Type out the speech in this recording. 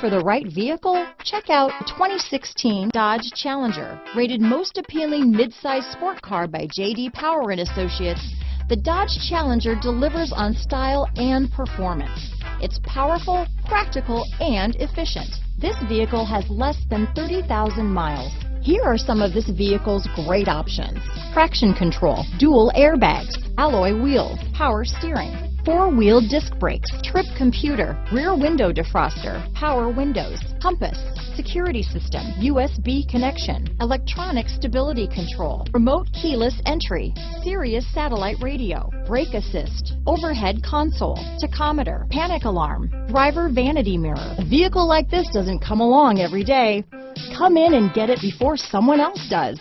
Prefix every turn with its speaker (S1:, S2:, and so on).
S1: for the right vehicle? Check out 2016 Dodge Challenger. Rated most appealing midsize sport car by J.D. Power and Associates, the Dodge Challenger delivers on style and performance. It's powerful, practical, and efficient. This vehicle has less than 30,000 miles. Here are some of this vehicle's great options: traction control, dual airbags, alloy wheels, power steering, four-wheel disc brakes, trip computer, rear window defroster, power windows, compass, security system, USB connection, electronic stability control, remote keyless entry, Sirius Satellite Radio, brake assist, overhead console, tachometer, panic alarm, driver vanity mirror. A vehicle like this doesn't come along every day. Come in and get it before someone else does.